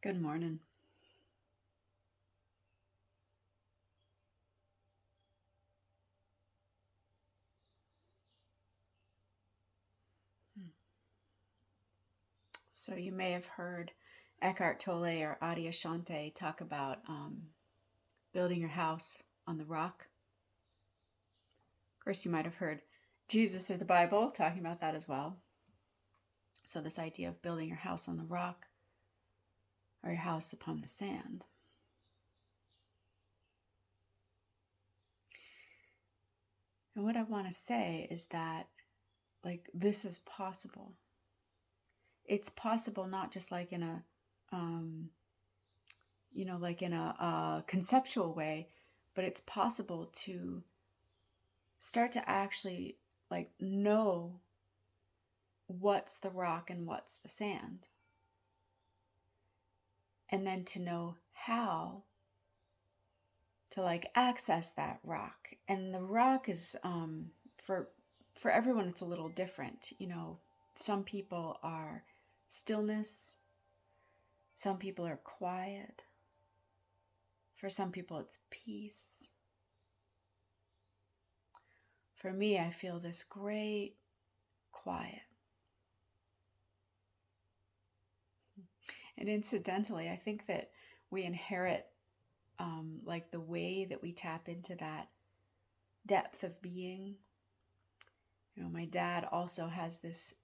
Good morning. So you may have heard Eckart Tolle or Adi Ashante talk about building your house on the rock. Of course, you might have heard Jesus or the Bible talking about that as well. So this idea of building your house on the rock or your house upon the sand. And what I want to say is that, this is possible. It's possible not just like in a, conceptual way, but it's possible to start to actually know what's the rock and what's the sand, and then to know how to access that rock. And the rock is for everyone it's a little different. Some people are stillness, some people are quiet, for some people it's peace. For me, I feel this great quiet. And incidentally, I think that we inherit the way that we tap into that depth of being. My dad also has this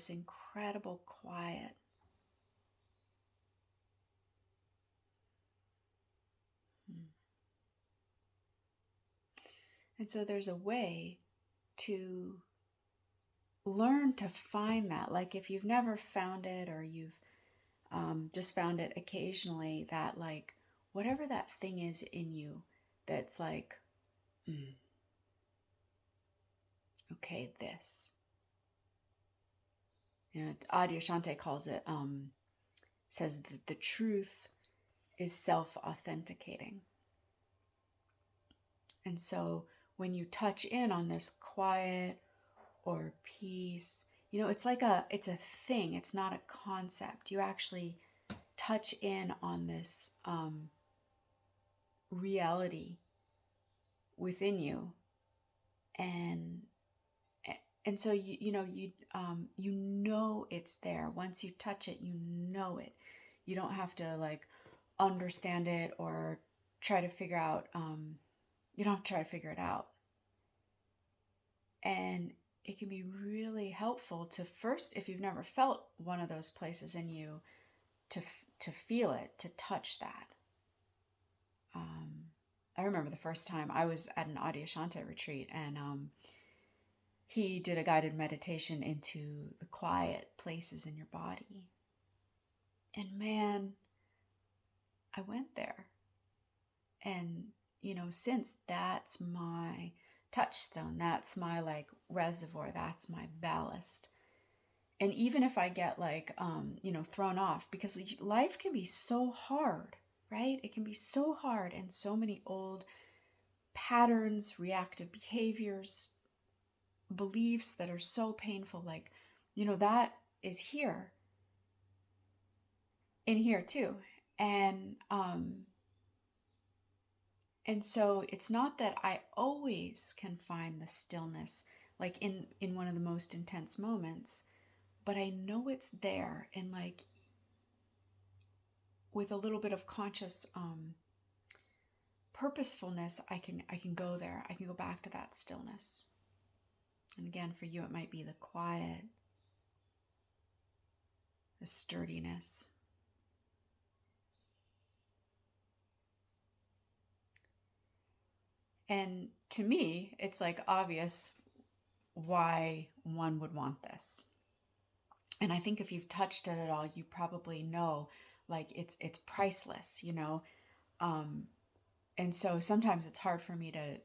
incredible quiet. And so there's a way to learn to find that. Like if you've never found it, or you've just found it occasionally, that whatever that thing is in you that's okay, this. And Adi Ashante calls it, says that the truth is self-authenticating. And so when you touch in on this quiet or peace, it's it's a thing. It's not a concept. You actually touch in on this reality within you, and so you know it's there. Once you touch it, you know it. You don't have to understand it or try to figure out. You don't have to try to figure it out. And it can be really helpful to first, if you've never felt one of those places in you, to feel it, to touch that. I remember the first time I was at an Adi Ashante retreat, and he did a guided meditation into the quiet places in your body. And man, I went there. And, since that's my touchstone, that's my reservoir, that's my ballast. And even if I get thrown off, because life can be so hard, right? It can be so hard, and so many old patterns, reactive behaviors, beliefs that are so painful, that is here, in here too. And so it's not that I always can find the stillness in one of the most intense moments, but I know it's there. And with a little bit of conscious purposefulness, I can go there. I can go back to that stillness. And again, for you, it might be the quiet, the sturdiness. And to me, it's obvious why one would want this. And I think if you've touched it at all, you probably know it's priceless, and so sometimes it's hard for me to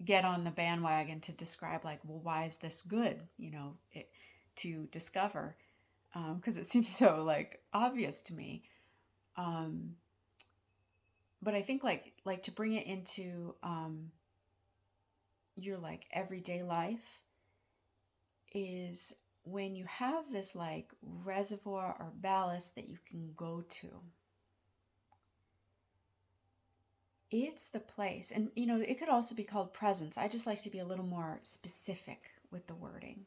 get on the bandwagon to describe well, why is this good, to discover, because it seems so obvious to me. But I think to bring it into your everyday life is when you have this reservoir or ballast that you can go to. it's the place. And, it could also be called presence. I just like to be a little more specific with the wording.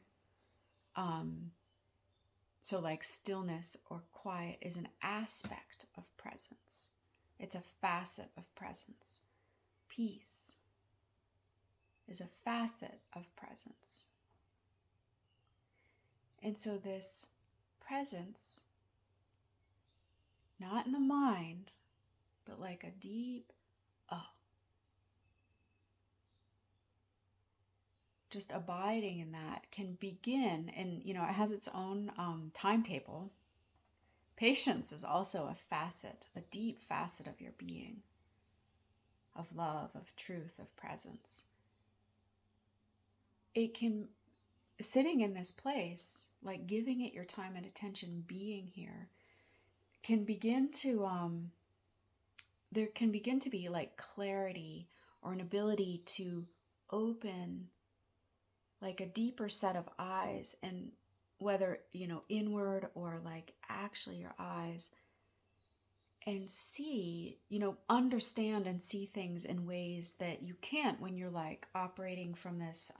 So like stillness or quiet is an aspect of presence. It's a facet of presence. Peace is a facet of presence. And so this presence, not in the mind, but like a deep, just abiding in that can begin, and it has its own timetable. Patience is also a facet, a deep facet of your being, of love, of truth, of presence. It can, sitting in this place, like giving it your time and attention, being here, can begin to, there can begin to be like clarity or an ability to open like a deeper set of eyes, and whether, inward or like actually your eyes, and see, understand and see things in ways that you can't when you're like operating from this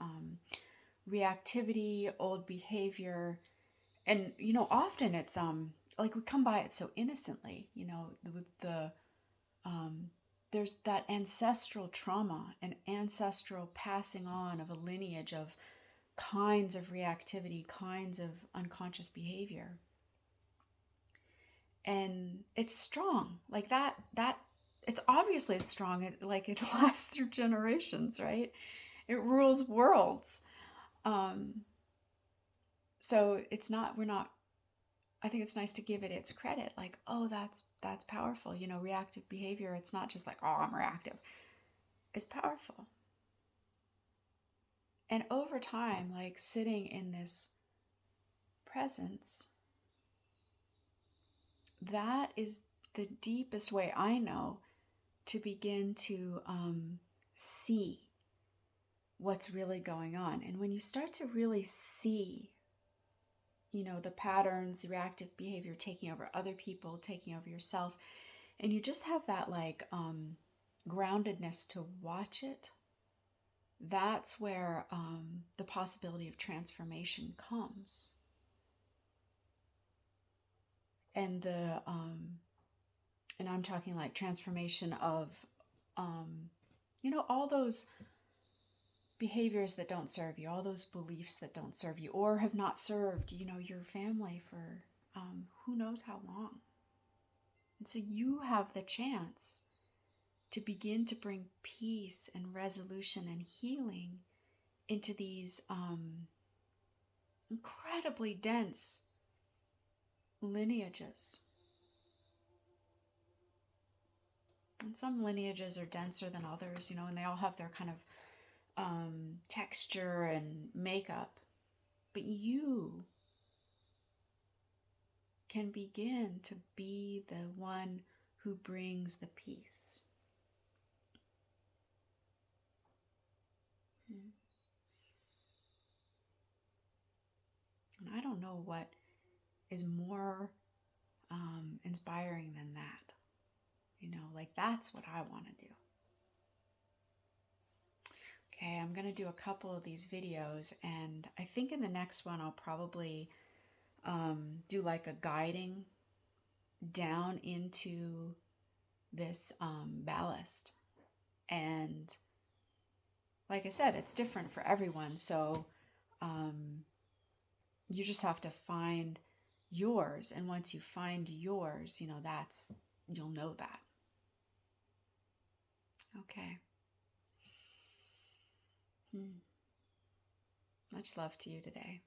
reactivity, old behavior. And, often it's like we come by it so innocently, with the there's that ancestral trauma and ancestral passing on of a lineage of kinds of reactivity, kinds of unconscious behavior. And it's strong. Like that it's obviously strong. It lasts through generations, right? It rules worlds. So I think it's nice to give it its credit. Like, oh, that's powerful. Reactive behavior, it's not just like, oh, I'm reactive. It's powerful. And over time, like sitting in this presence, that is the deepest way I know to begin to see what's really going on. And when you start to really see, the patterns, the reactive behavior taking over other people, taking over yourself, and you just have that like groundedness to watch it, that's where the possibility of transformation comes. And and I'm talking like transformation of, all those behaviors that don't serve you, all those beliefs that don't serve you or have not served, your family for who knows how long. And so you have the chance to begin to bring peace and resolution and healing into these incredibly dense lineages. And some lineages are denser than others, and they all have their kind of texture and makeup. But you can begin to be the one who brings the peace. And I don't know what is more inspiring than that. Like that's what I want to do. Okay, I'm going to do a couple of these videos, and I think in the next one I'll probably do like a guiding down into this ballast. And like I said, it's different for everyone, so you just have to find yours, and once you find yours, you'll know that. Okay. Much love to you today.